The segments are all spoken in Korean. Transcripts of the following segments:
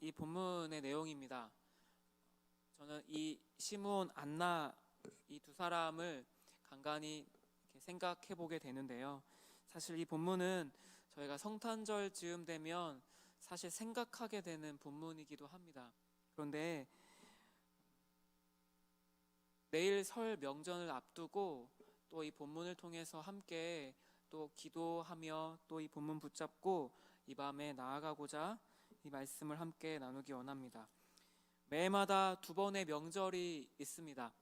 이 본문의 내용입니다. 저는 이 시므온, 안나 이 두 사람을 간간히 이렇게 생각해 보게 되는데요. 사실 이 본문은 저희가 성탄절 즈음 되면 사실 생각하게 되는 본문이기도 합니다. 그런데 내일 설 명절을 앞두고 또 이 본문을 통해서 함께 또 기도하며 또 이 본문 붙잡고 이 밤에 나아가고자 이 말씀을 함께 나누기 원합니다. 매해마다 두 번의 명절이 있습니다.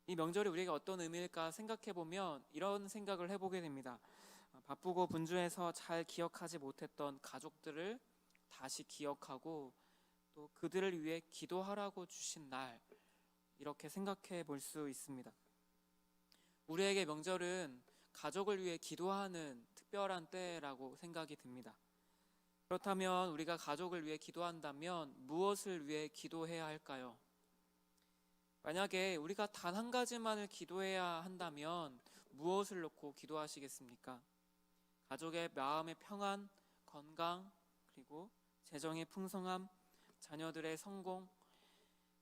이 명절이 우리에게 어떤 의미일까 생각해 보면 이런 생각을 해보게 됩니다. 바쁘고 분주해서 잘 기억하지 못했던 가족들을 다시 기억하고 또 그들을 위해 기도하라고 주신 날, 이렇게 생각해 볼 수 있습니다. 우리에게 명절은 가족을 위해 기도하는 특별한 때라고 생각이 듭니다. 그렇다면 우리가 가족을 위해 기도한다면 무엇을 위해 기도해야 할까요? 만약에 우리가 단 한 가지만을 기도해야 한다면 무엇을 놓고 기도하시겠습니까? 가족의 마음의 평안, 건강, 그리고 재정의 풍성함, 자녀들의 성공,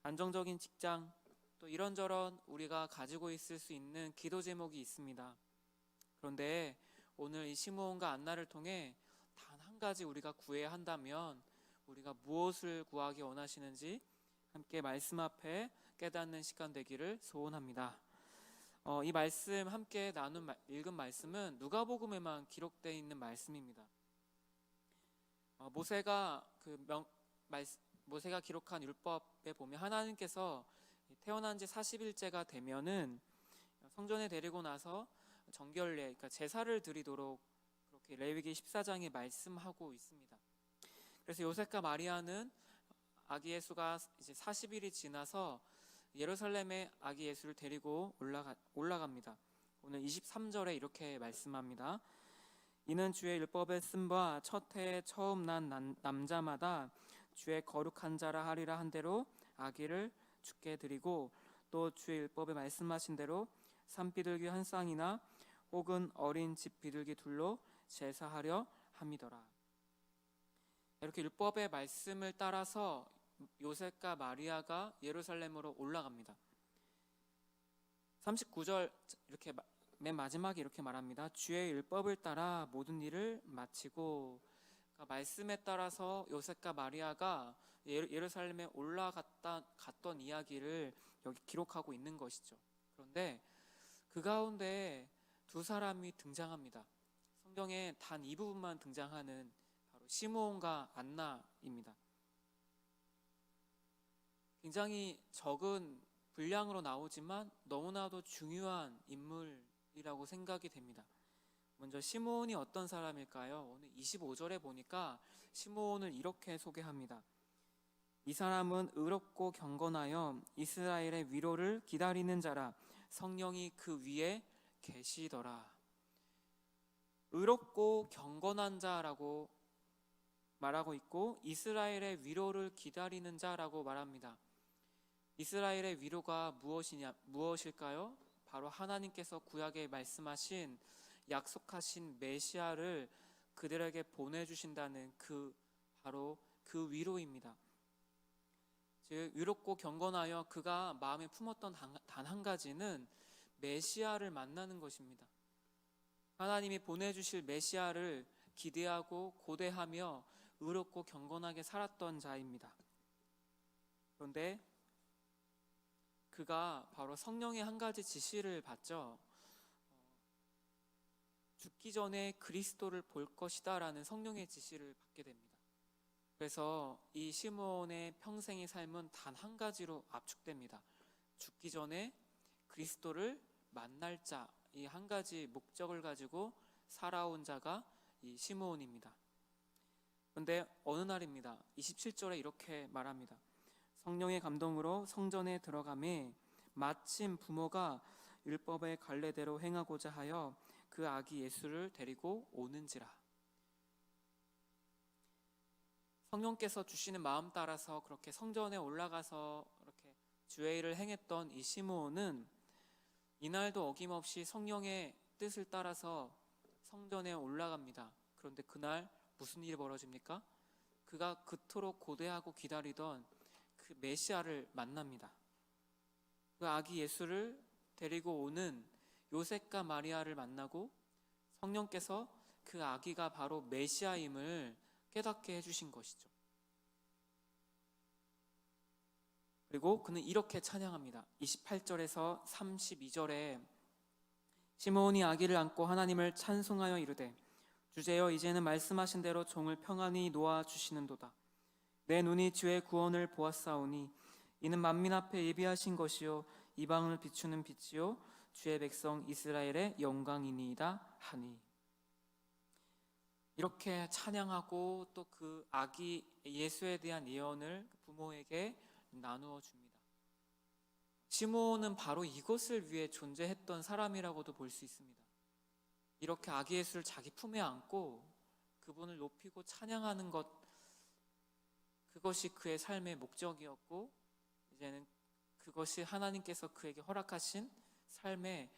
안정적인 직장, 또 이런저런 우리가 가지고 있을 수 있는 기도 제목이 있습니다. 그런데 오늘 이 시므온과 안나를 통해 단 한 가지 우리가 구해야 한다면 우리가 무엇을 구하기 원하시는지 함께 말씀 앞에 깨닫는 시간 되기를 소원합니다. 이 말씀 함께 읽은 말씀은 누가복음에만 기록되어 있는 말씀입니다. 모세가 기록한 율법에 보면 하나님께서 태어난 지 40일째가 되면은 성전에 데리고 나서 정결례, 그러니까 제사를 드리도록 그렇게 레위기 14장에 말씀하고 있습니다. 그래서 요셉과 마리아는 아기 예수가 이제 40일이 지나서 예루살렘에 아기 예수를 데리고 올라갑니다. 오늘 23절에 이렇게 말씀합니다. 이는 주의 율법에 쓴 바 첫 해에 처음 난 남자마다 주의 거룩한 자라 하리라 한 대로 아기를 주께 드리고 또 주의 율법에 말씀하신 대로 산비둘기 한 쌍이나 혹은 어린 집 비둘기 둘로 제사하려 함이더라. 이렇게 율법의 말씀을 따라서 요셉과 마리아가 예루살렘으로 올라갑니다. 39절 이렇게 맨 마지막에 이렇게 말합니다. 주의 율법을 따라 모든 일을 마치고, 그러니까 말씀에 따라서 요셉과 마리아가 예루살렘에 갔던 이야기를 여기 기록하고 있는 것이죠. 그런데 그 가운데 두 사람이 등장합니다. 성경에 단 이 부분만 등장하는 바로 시므온과 안나입니다. 굉장히 적은 분량으로 나오지만 너무나도 중요한 인물이라고 생각이 됩니다. 먼저 시므온이 어떤 사람일까요? 오늘 25절에 보니까 시므온을 이렇게 소개합니다. 이 사람은 의롭고 경건하여 이스라엘의 위로를 기다리는 자라. 성령이 그 위에 계시더라. 의롭고 경건한 자라고 말하고 있고 이스라엘의 위로를 기다리는 자라고 말합니다. 이스라엘의 위로가 무엇일까요? 바로 하나님께서 구약에 말씀하신 약속하신 메시아를 그들에게 보내주신다는 바로 그 위로입니다. 즉 의롭고 경건하여 그가 마음에 품었던 단 한 가지는 메시아를 만나는 것입니다. 하나님이 보내주실 메시아를 기대하고 고대하며 의롭고 경건하게 살았던 자입니다. 그런데 그가 바로 성령의 한 가지 지시를 받죠. 죽기 전에 그리스도를 볼 것이다 라는 성령의 지시를 받게 됩니다. 그래서 이 시므온의 평생의 삶은 단 한 가지로 압축됩니다. 죽기 전에 그리스도를 만날 자, 이 한 가지 목적을 가지고 살아온 자가 이 시므온입니다. 그런데 어느 날입니다. 27절에 이렇게 말합니다. 성령의 감동으로 성전에 들어가매 마침 부모가 율법의 관례대로 행하고자 하여 그 아기 예수를 데리고 오는지라. 성령께서 주시는 마음 따라서 그렇게 성전에 올라가서 이렇게 주의 일을 행했던 이 시므온은 이날도 어김없이 성령의 뜻을 따라서 성전에 올라갑니다. 그런데 그날 무슨 일이 벌어집니까? 그가 그토록 고대하고 기다리던 그 메시아를 만납니다. 그 아기 예수를 데리고 오는 요셉과 마리아를 만나고 성령께서 그 아기가 바로 메시아임을 깨닫게 해주신 것이죠. 그리고 그는 이렇게 찬양합니다. 28절에서 32절에 시므온이 아기를 안고 하나님을 찬송하여 이르되 주제여 이제는 말씀하신 대로 종을 평안히 놓아주시는도다. 내 눈이 주의 구원을 보았사오니 이는 만민 앞에 예비하신 것이요 이방을 비추는 빛이요 주의 백성 이스라엘의 영광이니이다 하니. 이렇게 찬양하고 또 그 아기 예수에 대한 예언을 부모에게 나누어 줍니다. 시므온은 바로 이것을 위해 존재했던 사람이라고도 볼 수 있습니다. 이렇게 아기 예수를 자기 품에 안고 그분을 높이고 찬양하는 것, 그것이 그의 삶의 목적이었고 이제는 그것이 하나님께서 그에게 허락하신 삶의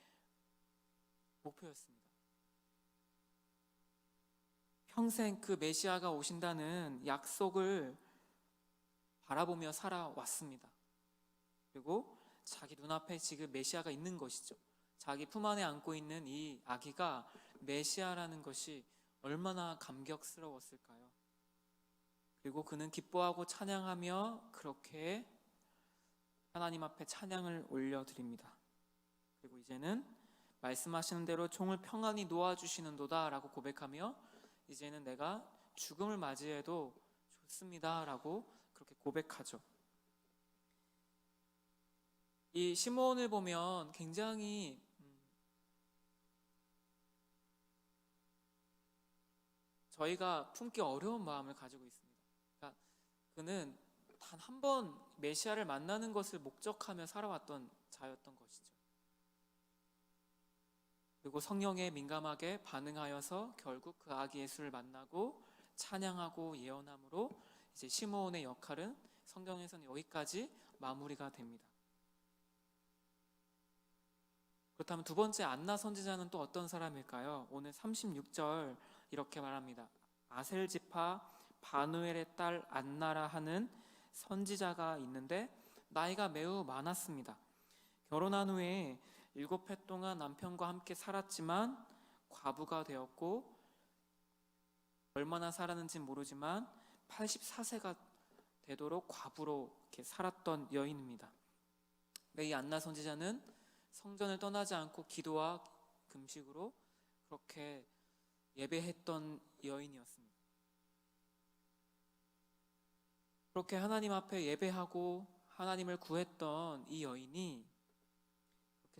목표였습니다. 평생 그 메시아가 오신다는 약속을 바라보며 살아왔습니다. 그리고 자기 눈앞에 지금 메시아가 있는 것이죠. 자기 품 안에 안고 있는 이 아기가 메시아라는 것이 얼마나 감격스러웠을까요? 그리고 그는 기뻐하고 찬양하며 그렇게 하나님 앞에 찬양을 올려드립니다. 그리고 이제는 말씀하시는 대로 종을 평안히 놓아주시는도다 라고 고백하며 이제는 내가 죽음을 맞이해도 좋습니다 라고 그렇게 고백하죠. 이 시므온을 보면 굉장히 저희가 품기 어려운 마음을 가지고 있습니다. 그러니까 그는 단 한 번 메시아를 만나는 것을 목적하며 살아왔던 자였던 것이죠. 그리고 성령에 민감하게 반응하여서 결국 그 아기 예수를 만나고 찬양하고 예언함으로 이제 시므온의 역할은 성경에서는 여기까지 마무리가 됩니다. 그렇다면 두 번째 안나 선지자는 또 어떤 사람일까요? 오늘 36절 이렇게 말합니다. 아셀 지파 바누엘의 딸 안나라 하는 선지자가 있는데 나이가 매우 많았습니다. 결혼한 후에 7해 동안 남편과 함께 살았지만 과부가 되었고 얼마나 살았는지 모르지만 84세가 되도록 과부로 이렇게 살았던 여인입니다. 이 안나 선지자는 성전을 떠나지 않고 기도와 금식으로 그렇게 예배했던 여인이었습니다. 그렇게 하나님 앞에 예배하고 하나님을 구했던 이 여인이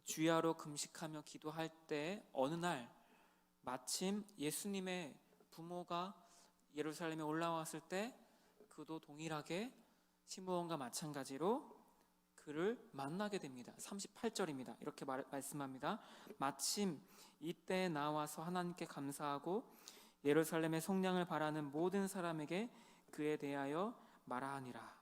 주야로 금식하며 기도할 때 어느 날 마침 예수님의 부모가 예루살렘에 올라왔을 때 그도 동일하게 시므온과 마찬가지로 그를 만나게 됩니다. 38절입니다. 이렇게 말씀합니다. 마침 이때 나와서 하나님께 감사하고 예루살렘의 속량을 바라는 모든 사람에게 그에 대하여 말하니라.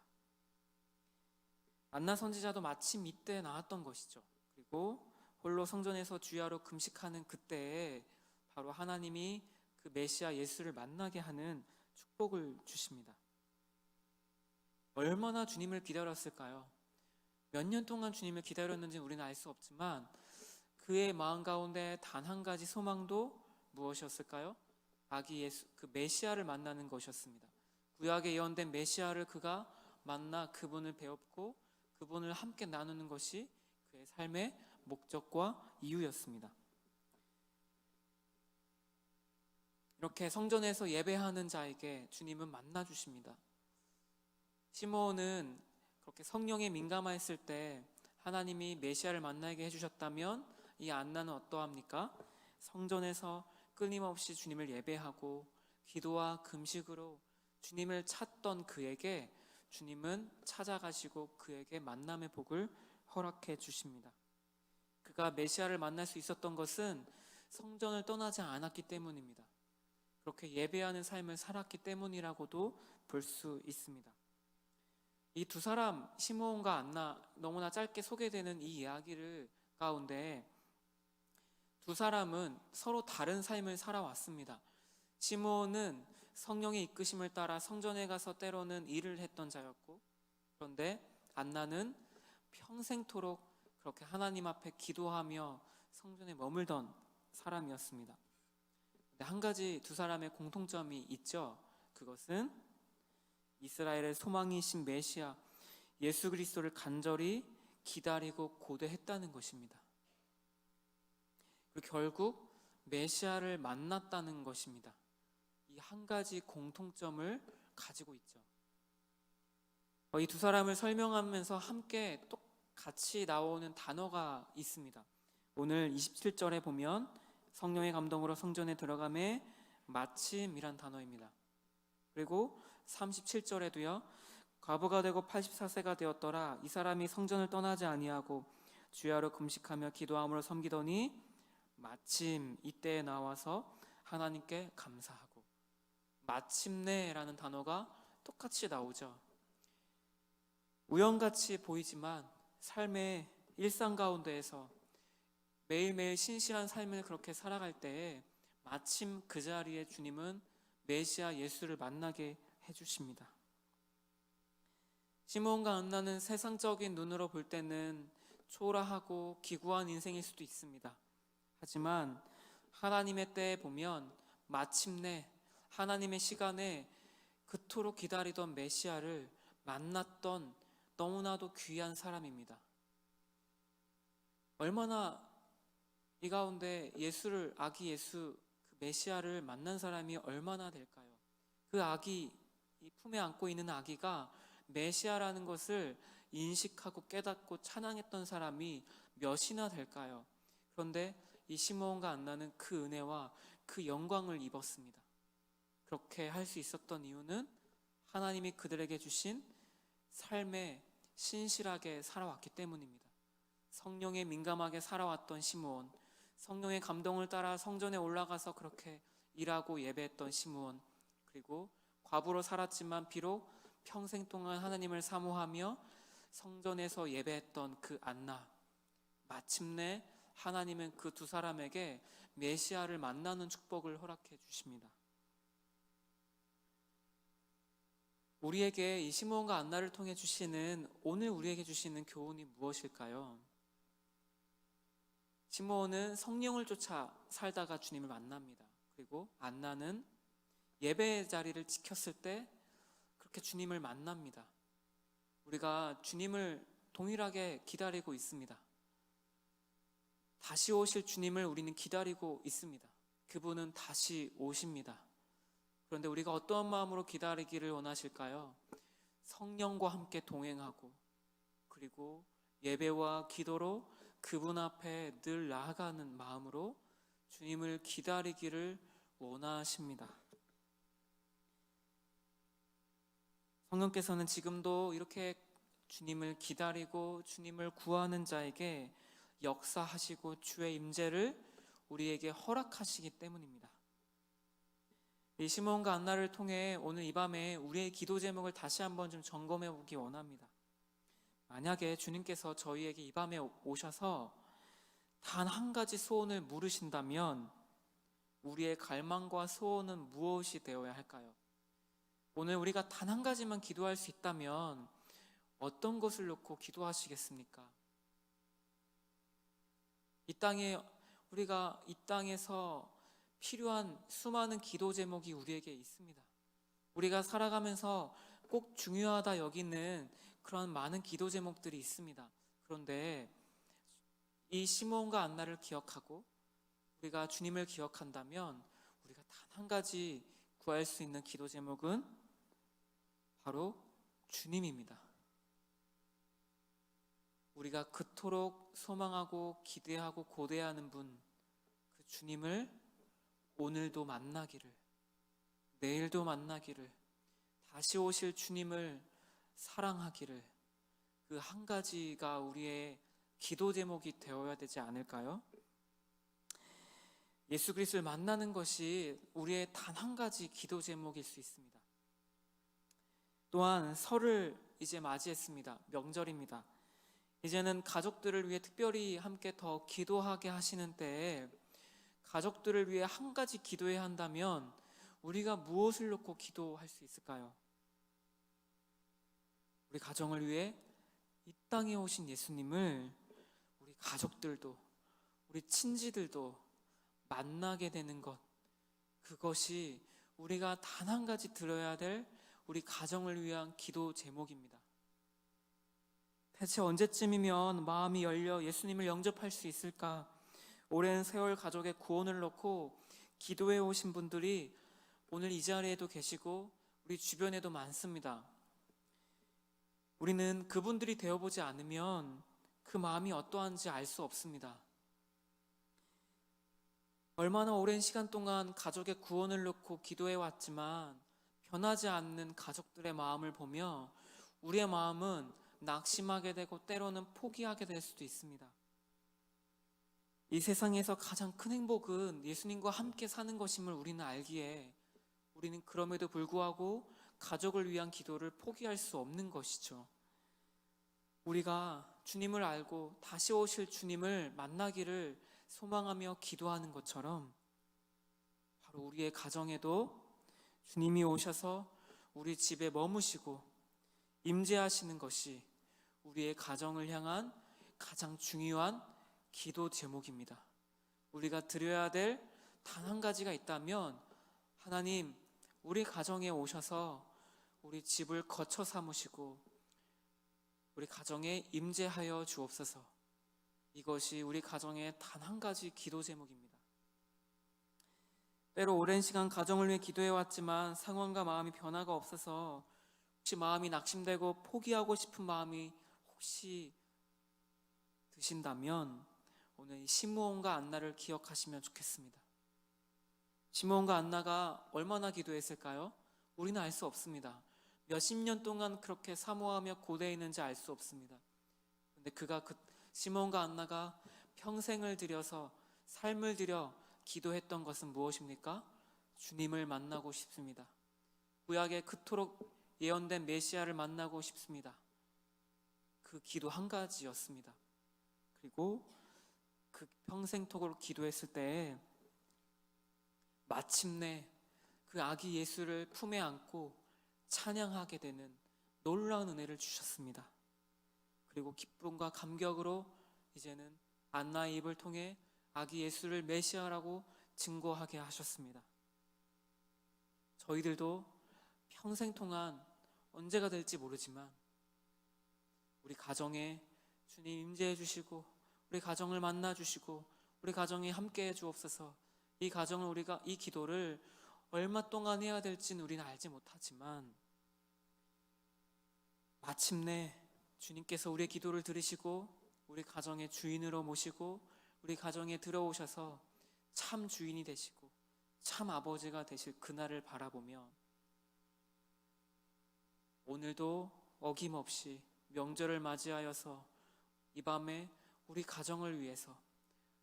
안나 선지자도 마침 이때 나왔던 것이죠. 그리고 홀로 성전에서 주야로 금식하는 그때에 바로 하나님이 그 메시아 예수를 만나게 하는 축복을 주십니다. 얼마나 주님을 기다렸을까요? 몇 년 동안 주님을 기다렸는지 우리는 알 수 없지만 그의 마음 가운데 단 한 가지 소망도 무엇이었을까요? 아기 예수, 그 메시아를 만나는 것이었습니다. 구약에 예언된 메시아를 그가 만나 그분을 배웠고 그분을 함께 나누는 것이 그의 삶의 목적과 이유였습니다. 이렇게 성전에서 예배하는 자에게 주님은 만나 주십니다. 시므온은 그렇게 성령에 민감했을 때 하나님이 메시아를 만나게 해주셨다면 이 안나는 어떠합니까? 성전에서 끊임없이 주님을 예배하고 기도와 금식으로 주님을 찾던 그에게 주님은 찾아가시고 그에게 만남의 복을 허락해 주십니다. 그가 메시아를 만날 수 있었던 것은 성전을 떠나지 않았기 때문입니다. 그렇게 예배하는 삶을 살았기 때문이라고도 볼 수 있습니다. 이 두 사람 시므온과 안나 너무나 짧게 소개되는 이 이야기를 가운데 두 사람은 서로 다른 삶을 살아왔습니다. 시므온은 성령의 이끄심을 따라 성전에 가서 때로는 일을 했던 자였고, 그런데 안나는 평생토록 그렇게 하나님 앞에 기도하며 성전에 머물던 사람이었습니다. 근데 한 가지 두 사람의 공통점이 있죠. 그것은 이스라엘의 소망이신 메시아 예수 그리스도를 간절히 기다리고 고대했다는 것입니다. 그리고 결국 메시아를 만났다는 것입니다. 이 한 가지 공통점을 가지고 있죠. 이 두 사람을 설명하면서 함께 똑같이 나오는 단어가 있습니다. 오늘 27절에 보면 성령의 감동으로 성전에 들어가매 마침이란 단어입니다. 그리고 37절에도요. 과부가 되고 84세가 되었더라. 이 사람이 성전을 떠나지 아니하고 주야로 금식하며 기도함으로 섬기더니 마침 이때에 나와서 하나님께 감사하고, 마침내라는 단어가 똑같이 나오죠. 우연같이 보이지만 삶의 일상 가운데에서 매일매일 신실한 삶을 그렇게 살아갈 때에 마침 그 자리에 주님은 메시아 예수를 만나게 해주십니다. 시므온과 안나는 세상적인 눈으로 볼 때는 초라하고 기구한 인생일 수도 있습니다. 하지만 하나님의 때에 보면 마침내 하나님의 시간에 그토록 기다리던 메시아를 만났던 너무나도 귀한 사람입니다. 얼마나 이 가운데 예수를, 아기 예수, 그 메시아를 만난 사람이 얼마나 될까요? 그 아기, 이 품에 안고 있는 아기가 메시아라는 것을 인식하고 깨닫고 찬양했던 사람이 몇이나 될까요? 그런데 이 시므온과 안나는 그 은혜와 그 영광을 입었습니다. 그렇게 할 수 있었던 이유는 하나님이 그들에게 주신 삶에 신실하게 살아왔기 때문입니다. 성령에 민감하게 살아왔던 시므온, 성령의 감동을 따라 성전에 올라가서 그렇게 일하고 예배했던 시므온, 그리고 과부로 살았지만 비록 평생 동안 하나님을 사모하며 성전에서 예배했던 그 안나, 마침내 하나님은 그 두 사람에게 메시아를 만나는 축복을 허락해 주십니다. 우리에게 이 시므온과 안나를 통해 주시는, 오늘 우리에게 주시는 교훈이 무엇일까요? 시므온은 성령을 쫓아 살다가 주님을 만납니다. 그리고 안나는 예배의 자리를 지켰을 때 그렇게 주님을 만납니다. 우리가 주님을 동일하게 기다리고 있습니다. 다시 오실 주님을 우리는 기다리고 있습니다. 그분은 다시 오십니다. 그런데 우리가 어떠한 마음으로 기다리기를 원하실까요? 성령과 함께 동행하고, 그리고 예배와 기도로 그분 앞에 늘 나아가는 마음으로 주님을 기다리기를 원하십니다. 성령께서는 지금도 이렇게 주님을 기다리고 주님을 구하는 자에게 역사하시고 주의 임재를 우리에게 허락하시기 때문입니다. 이 시므온과 안나를 통해 오늘 이 밤에 우리의 기도 제목을 다시 한번 좀 점검해 보기 원합니다. 만약에 주님께서 저희에게 이 밤에 오셔서 단 한 가지 소원을 물으신다면 우리의 갈망과 소원은 무엇이 되어야 할까요? 오늘 우리가 단 한 가지만 기도할 수 있다면 어떤 것을 놓고 기도하시겠습니까? 우리가 이 땅에서 필요한 수많은 기도 제목이 우리에게 있습니다. 우리가 살아가면서 꼭 중요하다 여기는 그런 많은 기도 제목들이 있습니다. 그런데 이 시므온과 안나를 기억하고 우리가 주님을 기억한다면 우리가 단 한 가지 구할 수 있는 기도 제목은 바로 주님입니다. 우리가 그토록 소망하고 기대하고 고대하는 분, 그 주님을 오늘도 만나기를, 내일도 만나기를, 다시 오실 주님을 사랑하기를, 그 한 가지가 우리의 기도 제목이 되어야 되지 않을까요? 예수 그리스도를 만나는 것이 우리의 단 한 가지 기도 제목일 수 있습니다. 또한 설을 이제 맞이했습니다. 명절입니다. 이제는 가족들을 위해 특별히 함께 더 기도하게 하시는 때에 가족들을 위해 한 가지 기도해야 한다면 우리가 무엇을 놓고 기도할 수 있을까요? 우리 가정을 위해 이 땅에 오신 예수님을 우리 가족들도 우리 친지들도 만나게 되는 것, 그것이 우리가 단 한 가지 들어야 될 우리 가정을 위한 기도 제목입니다. 대체 언제쯤이면 마음이 열려 예수님을 영접할 수 있을까? 오랜 세월 가족의 구원을 놓고 기도해 오신 분들이 오늘 이 자리에도 계시고 우리 주변에도 많습니다. 우리는 그분들이 되어보지 않으면 그 마음이 어떠한지 알 수 없습니다. 얼마나 오랜 시간 동안 가족의 구원을 놓고 기도해 왔지만 변하지 않는 가족들의 마음을 보며 우리의 마음은 낙심하게 되고 때로는 포기하게 될 수도 있습니다. 이 세상에서 가장 큰 행복은 예수님과 함께 사는 것임을 우리는 알기에 우리는 그럼에도 불구하고 가족을 위한 기도를 포기할 수 없는 것이죠. 우리가 주님을 알고 다시 오실 주님을 만나기를 소망하며 기도하는 것처럼 바로 우리의 가정에도 주님이 오셔서 우리 집에 머무시고 임재하시는 것이 우리의 가정을 향한 가장 중요한 기도 제목입니다. 우리가 드려야 될 단 한 가지가 있다면, 하나님, 우리 가정에 오셔서 우리 집을 거처 삼으시고 우리 가정에 임재하여 주옵소서. 이것이 우리 가정의 단 한 가지 기도 제목입니다. 때로 오랜 시간 가정을 위해 기도해왔지만 상황과 마음이 변화가 없어서 혹시 마음이 낙심되고 포기하고 싶은 마음이 혹시 드신다면 오늘 이 시므온과 안나를 기억하시면 좋겠습니다. 시므온과 안나가 얼마나 기도했을까요? 우리는 알 수 없습니다. 몇십 년 동안 그렇게 사모하며 고대에 있는지 알 수 없습니다. 그런데 시므온과 안나가 평생을 들여서 삶을 들여 기도했던 것은 무엇입니까? 주님을 만나고 싶습니다. 구약에 그토록 예언된 메시아를 만나고 싶습니다. 그 기도 한 가지였습니다. 그리고 그 평생토록 기도했을 때 마침내 그 아기 예수를 품에 안고 찬양하게 되는 놀라운 은혜를 주셨습니다. 그리고 기쁨과 감격으로 이제는 안나의 입을 통해 아기 예수를 메시아라고 증거하게 하셨습니다. 저희들도 평생 동안 언제가 될지 모르지만 우리 가정에 주님 임재해 주시고 우리 가정을 만나 주시고 우리 가정에 함께 해 주옵소서. 이 가정을 우리가 이 기도를 얼마 동안 해야 될지는 우리는 알지 못하지만 마침내 주님께서 우리의 기도를 들으시고 우리 가정의 주인으로 모시고 우리 가정에 들어오셔서 참 주인이 되시고 참 아버지가 되실 그날을 바라보며 오늘도 어김없이 명절을 맞이하여서 이 밤에 우리 가정을 위해서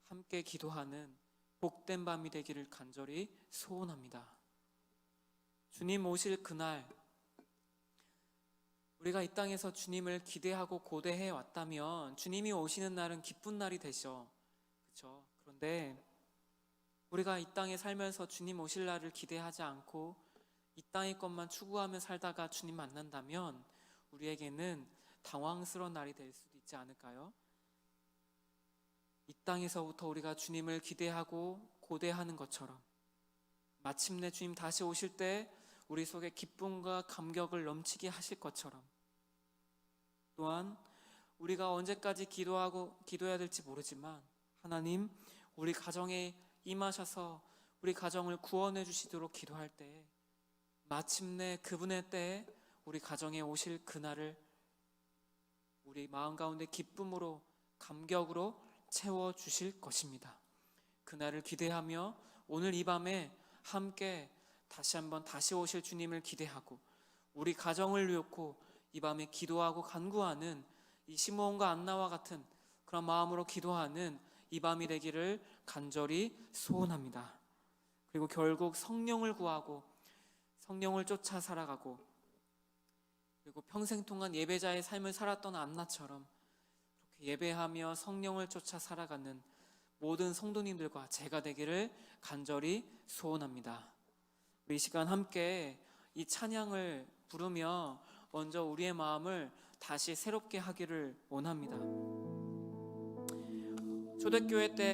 함께 기도하는 복된 밤이 되기를 간절히 소원합니다. 주님 오실 그날, 우리가 이 땅에서 주님을 기대하고 고대해 왔다면 주님이 오시는 날은 기쁜 날이 되죠. 그렇죠? 그런데 우리가 이 땅에 살면서 주님 오실 날을 기대하지 않고 이 땅의 것만 추구하며 살다가 주님 만난다면 우리에게는 당황스러운 날이 될 수도 있지 않을까요? 이 땅에서부터 우리가 주님을 기대하고 고대하는 것처럼 마침내 주님 다시 오실 때 우리 속에 기쁨과 감격을 넘치게 하실 것처럼 또한 우리가 언제까지 기도해야 될지 모르지만 하나님 우리 가정에 임하셔서 우리 가정을 구원해 주시도록 기도할 때 마침내 그분의 때에 우리 가정에 오실 그날을 우리 마음 가운데 기쁨으로 감격으로 채워주실 것입니다. 그날을 기대하며 오늘 이 밤에 함께 다시 한번 다시 오실 주님을 기대하고 우리 가정을 놓고 이 밤에 기도하고 간구하는 이 시므온과 안나와 같은 그런 마음으로 기도하는 이 밤이 되기를 간절히 소원합니다. 그리고 결국 성령을 구하고 성령을 쫓아 살아가고 그리고 평생 동안 예배자의 삶을 살았던 안나처럼 그렇게 예배하며 성령을 쫓아 살아가는 모든 성도님들과 제가 되기를 간절히 소원합니다. 이 시간 함께 이 찬양을 부르며 먼저 우리의 마음을 다시 새롭게 하기를 원합니다. 초대교회 때